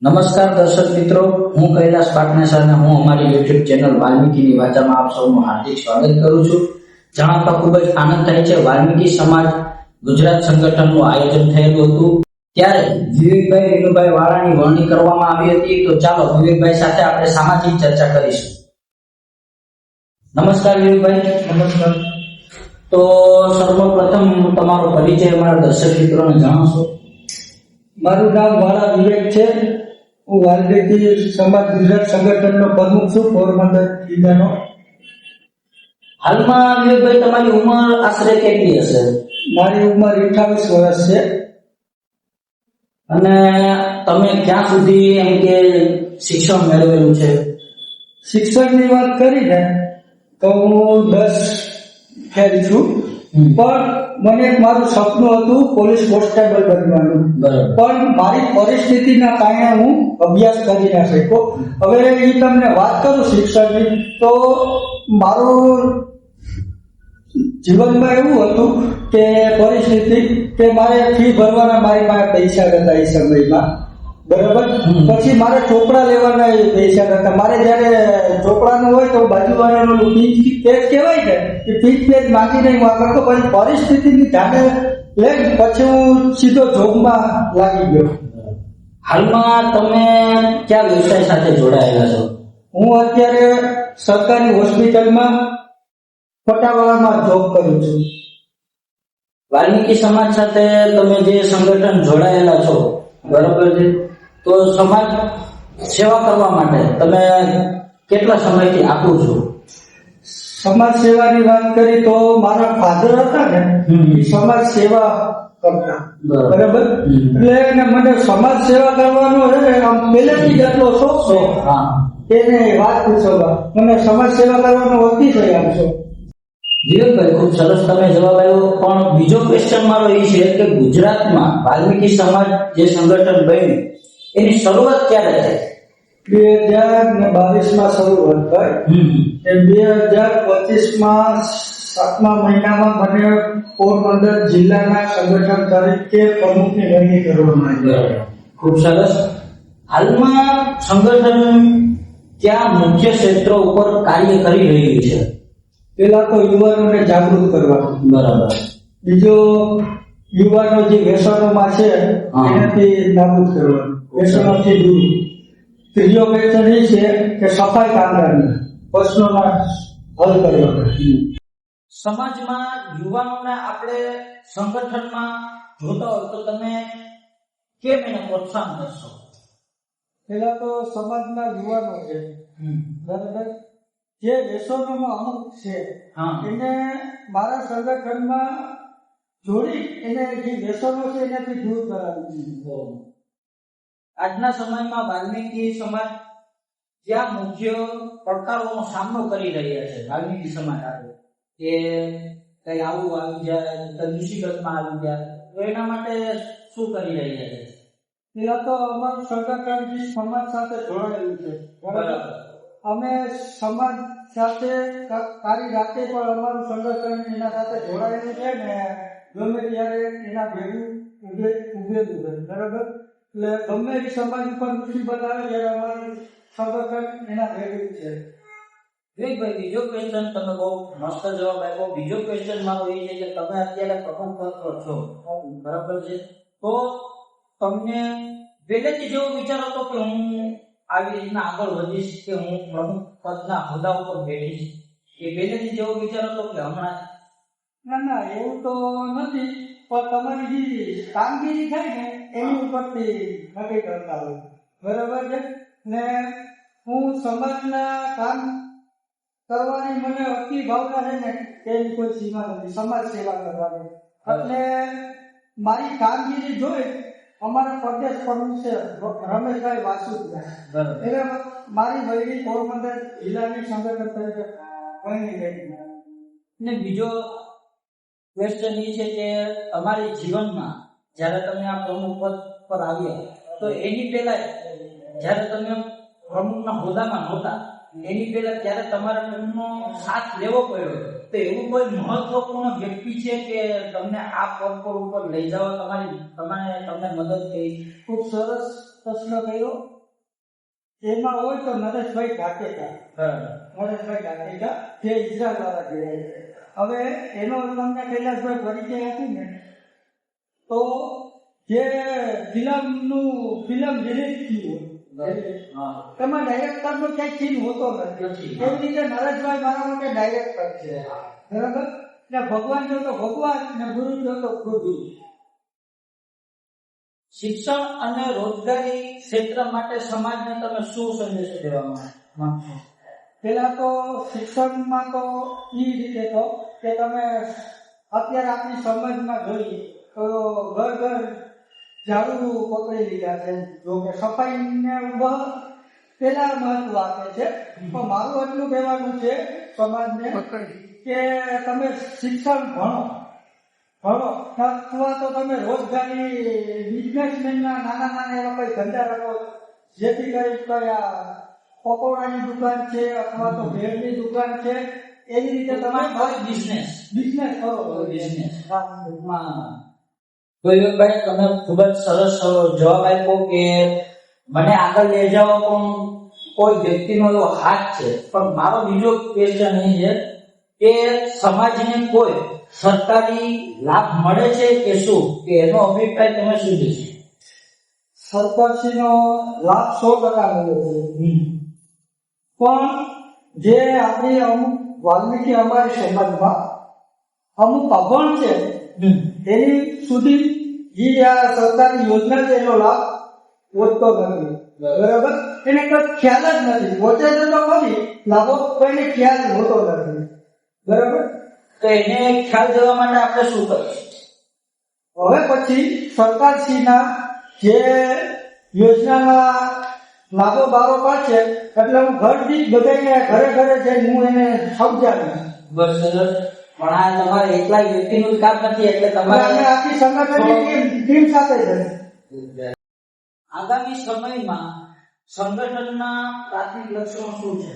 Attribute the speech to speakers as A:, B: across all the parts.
A: નમસ્કાર દર્શક મિત્રો, હું કૈલાસ પાટણેસર અને હું અમારી યુટ્યુબ ચેનલ વાલ્મીકીની વાચામાં આપ સૌનું હાર્દિક સ્વાગત કરું છું. જણાવતા ખૂબ જ આનંદ થાય છે. વાલ્મીકી સમાજ ગુજરાત સંગઠનનું આયોજન થયેલું હતું, ત્યારે વિવેકભાઈ વિનુભાઈ વાળાની વરણી કરવામાં આવી હતી. તો ચાલો વિવેકભાઈ સાથે આપણે સામાજિક ચર્ચા કરીશું. નમસ્કાર વિવેકભાઈ.
B: નમસ્કાર.
A: તો સર્વપ્રથમ તમારો પરિચય અમારા દર્શક મિત્રોને જણાવશો?
B: મારું નામ વાળા વિવેક છે. હું વાલ્મીકી સમાજ ગુજરાત સંગઠનનો પ્રમુખ છું, પોરબંદર જિલ્લાનો.
A: હાલમાં વિવેકભાઈ તમારી ઉંમર આશરે કેટલી હશે?
B: મારી ઉંમર 28 વર્ષ છે.
A: અને તમે ક્યાં સુધી એમ કે શિક્ષણ મેળવેલું છે?
B: શિક્ષણની વાત કરીને તો હું 10 ફેલ છું, પણ મને મારું સપનું હતું પોલીસ કોન્સ્ટેબલ બનવાનું. પણ મારી પરિસ્થિતિના કારણે હું અભ્યાસ કરી ના શક્યો. હવે એ તમને વાત કરું શિક્ષણની, તો મારું જીવનમાં એવું હતું કે પરિસ્થિતિ કે મારે ફી ભરવાના મારી પાસે પૈસા હતા એ સમયમાં, બરાબર. પછી મારે ચોપડા લેવાના એ પૈસા હતા. મારે જયારે ચોપડાનું હોય તો બાજુવાળાનું ફીસ પેજ કહેવાય ને, એ ફીસ પેજ માંગીને હું આગળ તો પછી પરિસ્થિતિની ધ્યાને લઈ પછી હું સીધો જોબમાં લાગી ગયો.
A: હાલમાં તમે કયા વ્યવસાય સાથે જોડાયેલા છો?
B: હું અત્યારે સરકારી હોસ્પિટલમાં પટાવાળામાં જોબ કરું છું.
A: વાલ્મીકી સમાજ સાથે તમે જે સંગઠન જોડાયેલા છો, બરોબર છે, તો સમાજ સેવા કરવા માટે તમે કેટલા સમયથી આપો છો?
B: સમાજ સેવાની વાત કરી તો મારા ફાધર હતા ને, એ સમાજ સેવા કરતા, બરાબર. એટલે મને સમાજ સેવા કરવાનો આમ પહેલેથી જ એટલો શોખ છે એને વાત પૂછો. મને સમાજ સેવા કરવાનો અતિશય આપશો.
A: વિવેકભાઈ, ખૂબ સરસ તમે જવાબ આવ્યો. પણ બીજો ક્વેશ્ચન મારો એ છે કે ગુજરાતમાં વાલ્મીકી સમાજ જે સંગઠન બન્યું એની શરૂઆત ક્યારે થઈ?
B: 2022માં શરૂઆત થઈ. 2025માં 7મા મહિનામાં મને પોરબંદર જિલ્લાના સંગઠન તરીકે પ્રમુખની વરણી કરવામાં આવી.
A: ખૂબ સરસ. હાલમાં સંગઠન ક્યાં મુખ્ય ક્ષેત્રો ઉપર કાર્ય કરી રહ્યું છે?
B: પેલા તો યુવાનોને જાગૃત કરવાનું,
A: બરાબર.
B: બીજો યુવાનો જે વ્યસનોમાં છે એનાથી નાબૂદ કરવાનું, વ્યસનોથી દૂર. ત્રીજો ક્વેશ્ચન એ છે કે સફાઈ કામદારની પ્રશ્નોના હલ કરવાના.
A: સમાજમાં યુવાનોને આપણે સંગઠનમાં જોતા હોય તો તમે કેમ એને પ્રોત્સાહન કરશો?
B: પેલા તો સમાજના યુવાનો છે, બરાબર, જે વ્યસનોમાં અમુક છે એને મારા સંગઠનમાં જોડી એને જે વ્યસનો છે એનાથી દૂર કરાવી.
A: આજના સમયમાં વાલ્મીકી સમાજ જ્યાં મુખ્ય પડકારોનો સામનો કરી રહ્યા છે, વાલ્મીકી સમાજ આવે કે કઈ આવું આવી જાય, કઈ મુસીબતમાં આવી જાય, તો એના માટે શું કરી રહ્યા છે?
B: પેલા તો અમારું સંગઠન જે સમાજ સાથે જોડાયેલું છે, બરાબર. અમે સમાજ સાથે સારી રાતે પણ અમારું સંગઠન એના સાથે જોડાયેલું છે ને ગમે ત્યારે એના ભેગું ઉભેલું છે, બરાબર. એટલે ગમે એ સમાજ ઉપર મુસીબત આવે ત્યારે અમારું સંગઠન એના ભેગું છે.
A: વિવેકભાઈ, બીજો ક્વેશ્ચન તમે બહુ મસ્ત જવાબ આપ્યો. બીજો ક્વેશ્ચન મારો એ છે કે તમે અત્યારે પ્રમુખ પદ છો, બરાબર છે, તો તમને પહેલેથી જેવો વિચાર હતો કે હું આવી રીતના આગળ વધીશ, કે હું પ્રમુખ પદના હોદ્દા ઉપર બેઠીશ, કે પહેલેથી જેવો વિચાર હતો કે હમણાં?
B: ના, એવું તો નથી, પણ તમારી જે કામગીરી થાય ને એની ઉપરથી નક્કી કરતા હોય, બરાબર છે ને. હું સમાજના કામ કરવાની મને અતિ ભાવના છે ને એની કોઈ સીમા નથી, સમાજ સેવા કરવાની. એટલે મારી કામગીરી જોઈ અમારા પ્રદેશ પ્રમુખ છે રમેશભાઈ વાસુદભાઈ, એટલે મારી વયની પોરબંદર જિલ્લાની સંગઠન તરીકે વરણી ગઈ.
A: ને બીજો ક્વેશ્ચન એ છે કે અમારી જીવનમાં જ્યારે તમે આ પ્રમુખ પદ પર આવ્યા તો એની પહેલા જ્યારે તમે પ્રમુખના હોદ્દામાં નહોતા એની પહેલા ત્યારે તમારા એમનો સાથ લેવો પડ્યો, તો એવું કોઈ મહત્વપૂર્ણ વ્યક્તિ છે કે તમને આ પદ પર ઉપર લઈ જવા તમને મદદ કરી?
B: ખૂબ સરસ પ્રશ્ન કર્યો. એમાં હોય તો નરેશભાઈ ઢાકેચા, નરેશભાઈ ઢાકેચા જે ઇઝરાયલ વાળા જોડે છે. હવે એનો તમને કૈલાસભાઈ પરિચય આપી ને, તો જે ફિલ્મ રિલીઝ થયું તેમાં ડાયરેક્ટર નો ક્યાંય સીન હોતો નથી. એવી રીતે નરેશભાઈ મારા માટે ડાયરેક્ટર છે, બરાબર. એટલે ભગવાન જો તો ભગવાન ને ગુરુ જો તો ગુરુ.
A: શિક્ષણ અને રોજગારી ક્ષેત્ર માટે સમાજને તમે શું સંદેશો દેવા માંગશો?
B: પેલા તો શિક્ષણમાં તો એ રીતે તો કે તમે અત્યારે આપણી સમાજમાં જોઈએ તો ઘર ઘર ઝાડુ પકડી લીધા છે. જો કે સફાઈને પેલા મહત્વ આપે છે, પણ મારું એટલું કહેવાનું છે સમાજને કે તમે શિક્ષણ ભણો અથવા તો તમે રોજગારી બિઝનેસમેનના નાના એવા કોઈ ધંધા રાખો, જેથી કરી કયા પકોડાની દુકાન છે અથવા તો ભેળની દુકાન છે, એવી રીતે તમે બિઝનેસ કરો.
A: ભાઈ તમે ખૂબ જ સરસ જવાબ આપ્યો કે મને આગળ લઈ જવા પણ કોઈ વ્યક્તિનો એવો હાથ છે. પણ મારો બીજો ક્વેશ્ચન એ છે કે સમાજને કોઈ સરકારી લાભ મળે છે કે શું, કે એનો અભિપ્રાય તમે શું દેશો?
B: સરકારશ્રીનો લાભ 100% મળે છે, પણ જે આપણી અમુક વાલ્મીકી અમારી સમાજમાં અમુક અભણ છે એની સુધી જે આ સરકારી યોજના છે એનો લાભ પહોંચતો નથી, બરાબર. એને કોઈ ખ્યાલ જ નથી, પહોંચે તો ખરી લાભો કોઈને ખ્યાલ હોતો નથી, બરાબર.
A: તો એને ખ્યાલ દેવા માટે આપણે શું કરીએ?
B: હવે પછી સરકારશ્રીના જે યોજનાના લાભો બારો પાડશે એટલે હું ઘર દીઠ બધાને ઘરે ઘરે જઈને હું એને સમજાવીશ.
A: બસ સરસ. પણ આ તમારે એકલા વ્યક્તિનું કામ નથી, એટલે તમારે
B: આખી સંગઠનની ટીમ સાથે છે.
A: આગામી સમયમાં સંગઠનના પ્રાથમિક લક્ષ્યો શું છે?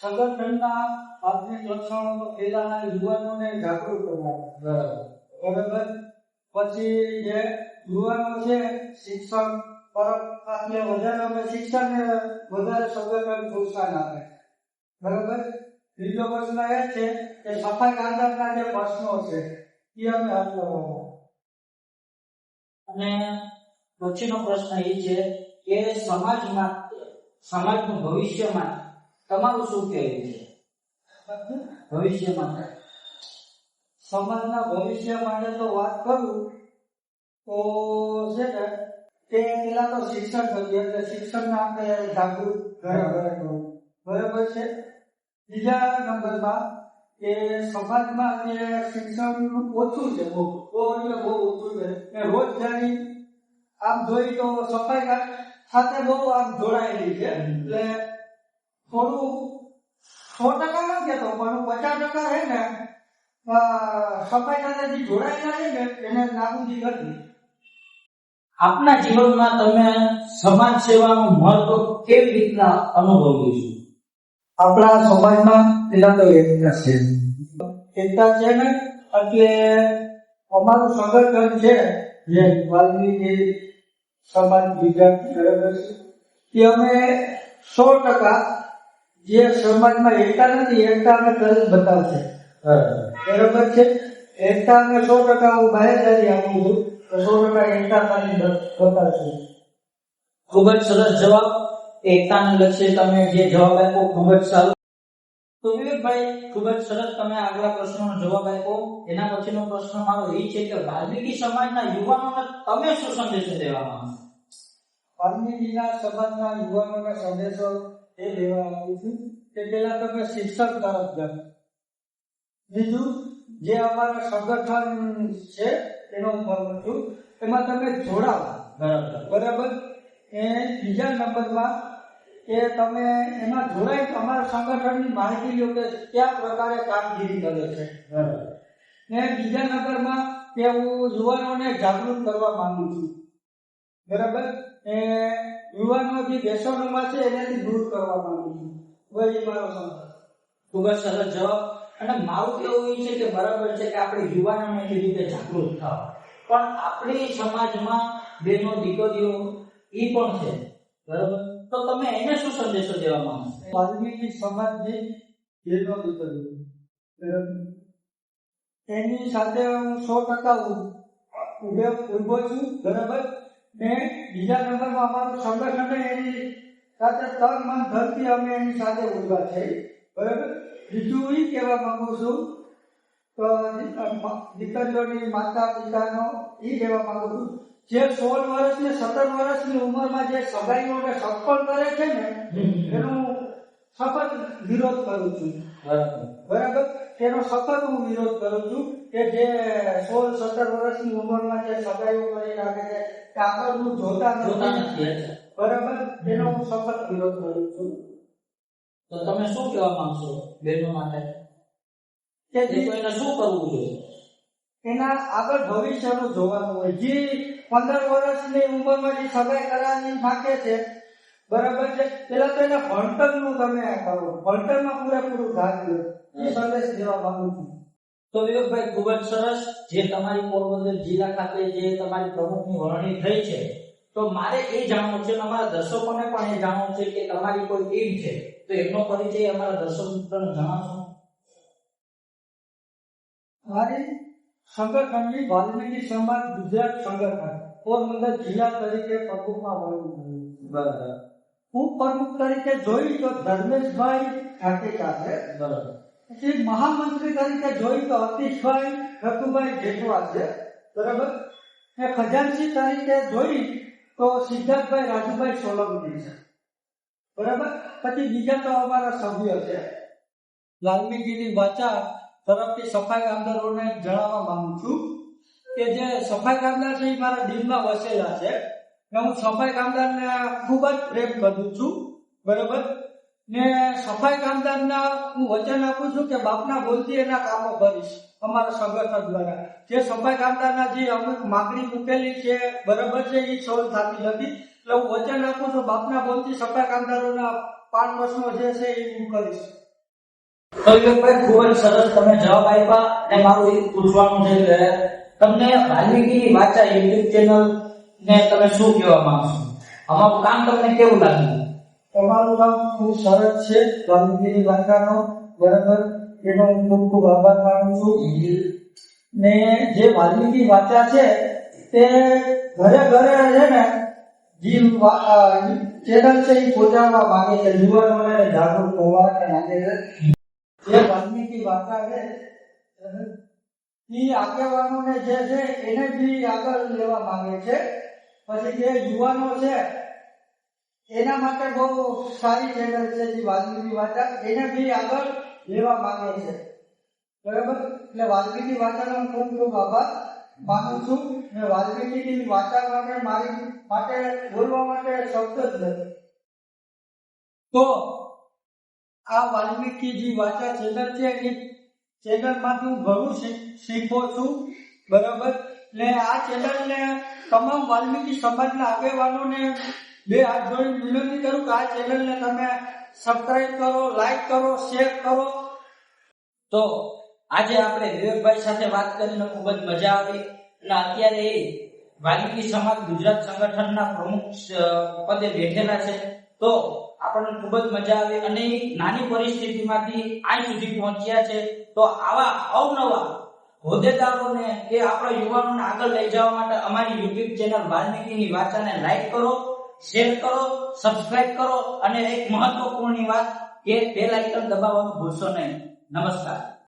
B: સંગઠનના પ્રાથમિક લક્ષણો તો પહેલા યુવાનોને જાગૃત કરવા, બરાબર. પછી જે યુવાનો છે શિક્ષણ તરફ વધારે અમે શિક્ષણને વધારે સંગઠન પ્રોત્સાહન આપે, બરાબર. બીજો પ્રશ્ન એ છે કે સફાઈ કામદારના જે પ્રશ્નો છે એ અમે હલ કરવાનો.
A: અને પછીનો પ્રશ્ન એ છે કે સમાજનું ભવિષ્યમાં તમારું શું કહેવું છે? ભવિષ્ય માટે
B: સમાજના ભવિષ્ય માટે તો વાત કરું તો છે ને કે પેલા તો શિક્ષણ થયું એટલે શિક્ષણને આપણે જાગૃત ઘરે ઘરે કરવું, બરાબર છે. બીજા નંબરમાં કે સમાજમાં જે શિક્ષણ ઓછું છે, બહુ ઓછું છે. એ રોજગારી આમ જોઈ તો સફાઈ સાથે બહુ આમ જોડાયેલી છે, એટલે થોડું 100% નથી કહેતો પણ 50% છે ને સફાઈ સાથે જે જોડાયેલા છે ને એને નાબૂદી કરવી.
A: આપના જીવનમાં તમે સમાજ સેવાનું મહત્વ કેવી રીતના અનુભવ્યું છે?
B: આપણા સમાજમાં પેલા તો એકતા છે ને, એટલે અમારું સંગઠન છે જે વાલ્મીકી સમાજ વિદ્યાર્થી, બરાબર છે. એ અમે 100% જે સમાજમાં એકતા નથી એકતા અમે કરી બતાવશે, બરાબર છે. એકતા અમે 100% હું બાહેરદારી આપું છું, 100% એકતા કરી બતાવશે.
A: ખૂબ જ સરસ જવાબ. એકતાને લક્ષ્ય તમે જે જવાબ આપ્યો ખૂબ જ સારો. તો વિવેકભાઈ ખૂબ જ સરસ તમે આગલા પ્રશ્નનો જવાબ આપ્યો. એના પછીનો પ્રશ્ન મારો એ છે કે વાલ્મીકી સમાજના યુવાનોને તમે શું સંદેશો દેવા માંગો?
B: વાલ્મીકીના સમાજના યુવાનોને સંદેશો એ દેવા માંગુ છું કે પેલા તમે શિક્ષણ તરફ જાઓ. બીજું જે અમારા સંગઠન છે એનો હું કહું છું એમાં તમે જોડાવો, બરાબર. એ બીજા નંબરમાં કે તમે એમાં જોડાઈ અમારા સંગઠનની માહિતી લો કે કયા પ્રકારે કામગીરી કરે છે, ને બીજા નંબરમાં કે હું યુવાનોને જાગૃત કરવા માંગુ છું, બરાબર. એ યુવાનો જે વ્યસનોમાં છે એનાથી દૂર કરવા માંગુ છું. વળી મારો સંદેશ.
A: ખૂબ જ સરસ જવાબ. અને મારું કેવું એ છે કે બરાબર છે કે આપણે યુવાનોને એ રીતે જાગૃત થવા, પણ આપણી સમાજમાં બહેનો દીકરીઓ એ પણ છે, બરાબર? તો તમે એને શું સંદેશો દેવા માંગો છો?
B: વાલ્મીકી સમાજની બહેનો દીકરીઓ, બરાબર, એની સાથે હું 100% ઉભો છું, બરાબર. ને બીજા નંબરમાં અમારું સંગઠન એની સાથે તન મન ધનથી અમે એની સાથે ઉભા છે, બરાબર. બીજું એ કહેવા માંગુ છું તો દીકરીઓની માતા પિતાનો એ કહેવા માંગુ છું, જે 16 વર્ષ ને 17 વર્ષની ઉંમરમાં જે સગાઈઓને સફળ કરે છે ને એનું સખત વિરોધ કરું છું, બરાબર. તેનો સખત હું વિરોધ કરું છું કે જે 16-17 વર્ષની ઉંમરમાં જે સગાઈઓ કરી નાખે છે કે આગળનું જોતા નથી, બરાબર. તેનો હું સખત વિરોધ કરું છું.
A: તો તમે શું કહેવા માંગશો બહેનો માટે
B: કે
A: એને શું કરવું જોઈએ?
B: એના આગળ ભવિષ્યનું જોવાનું હોય. જે 15 વર્ષની ઉંમરમાં જે સગાઈ કરાવી નાખે છે, બરાબર છે, પેલા તો એના ભણતરનું તમે કરો, ભણતરમાં પૂરેપૂરું ધ્યાન દો. એ સંદેશ દેવા માંગુ છું.
A: તો વિવેકભાઈ ખૂબ જ સરસ. જે તમારી પોરબંદર જિલ્લા ખાતે જે તમારી પ્રમુખની વરણી થઈ છે, તો મારે એ જાણવું છે અને અમારા દર્શકોને પણ એ જાણવું છે કે તમારી કોઈ ટીમ છે, તો એમનો પરિચય અમારા દર્શક મિત્રોને જણાવશો?
B: મારી સંગઠનની વાલ્મીકી સમાજ ગુજરાત સંગઠન પોરબંદર જિલ્લા તરીકે પ્રમુખમાં વરણી.
A: બરાબર.
B: હું પ્રમુખ તરીકે જોઈ તો ધર્મેશભાઈ ઠાકેચા છે,
A: બરાબર.
B: પછી મહામંત્રી તરીકે જોઈ તો અતિશભાઈ રઘુભાઈ જેઠવા છે, બરાબર. ને ખજાનચી તરીકે જોઈ તો સિદ્ધાર્થભાઈ રાજુભાઈ સોલંકી છે, બરાબર. પછી બીજા તો અમારા સભ્યો છે. વાલ્મીકીની વાચા તરફથી સફાઈ કામદારોને જણાવવા માંગુ છું કે જે સફાઈ કામદાર છે એ મારા દિલમાં વસેલા છે. હું સફાઈ કામદારને ખૂબ જ પ્રેમ કરું છું, બરાબર. ને સફાઈ કામદારના હું વચન આપું છું કે બાપના બોલથી એના કામો કરીશ અમારા સંગઠન દ્વારા. જે સફાઈ કામદારના જે અમુક માગણી મૂકેલી છે, બરાબર છે, એ સોલ્વ થતી નથી. એટલે હું વચન આપું છું બાપના બોલથી સફાઈ કામદારોના 5 પ્રશ્નો જે છે એ હું કરીશ.
A: તો વિવેકભાઈ ખૂબ જ સરસ તમે જવાબ આપ્યા. અને મારું એ પૂછવાનું છે કે તમને વાલ્મીકી વાચા યુટ્યુબ ચેનલ ને તમે શું કહેવા માંગશો? અમારું કામ તમને કેવું લાગ્યું?
B: તમારું કામ ખૂબ સરસ છે વાલ્મીકીની વાચાનો, બરાબર. એનો હું ખૂબ ખૂબ આભાર માનું છું. ને જે વાલ્મીકી વાચા છે તે ઘરે ઘરે છે ને જે ચેનલ છે એ પહોંચાડવા માંગે છે, યુવાનોને જાગૃત હોવા માંગે છે. જે વાલ્મીકી વાચા છે એ આગેવાનોને જે છે એને બી આગળ લેવા માંગે છે. પછી જે યુવાનો છે એના માટે બહુ સારી ચેનલ છે જે વાલ્મીકી વાચા, એને બી આગળ લેવા માંગે છે, બરાબર. એટલે વાલ્મીકી વાચાનો ખૂબ ખૂબ આભાર માનું છું. ને વાલ્મીકીની વાચા માટે મારી માટે બોલવા માટે શબ્દ જ નથી. તો આ વાલ્મીકી જે વાચા ચેનલ છે એ ચેનલમાંથી હું ઘણું શીખો છું, બરાબર. ને આ ચેનલને તમામ વાલ્મીકી સમાજના આગેવાનોને 2 હાથ જોડીને વિનંતી કરું કે આ ચેનલને તમે સબસ્ક્રાઇબ કરો, લાઈક કરો, શેર કરો.
A: તો આજે આપણે વિવેકભાઈ સાથે વાત કરીને ખૂબ જ મજા આવી. અને અત્યારે એ વાલ્મીકી સમાજ ગુજરાત સંગઠનના પ્રમુખ પદે બેઠેલા છે. તો આપણને ખૂબ જ મજા આવી અને નાની પરિસ્થિતિમાંથી આ સુધી પહોંચ્યા છે. તો આવા અવનવા હોદ્દેદારોને કે આપણા યુવાનોને આગળ લઈ જવા માટે અમારી યુટ્યુબ ચેનલ વાલ્મીકીની વાચાને લાઈક કરો, શેર કરો, સબસ્ક્રાઇબ કરો અને એક મહત્વપૂર્ણ વાત કે બેલ આઇકન દબાવવાનું ભૂલશો નહીં. નમસ્કાર.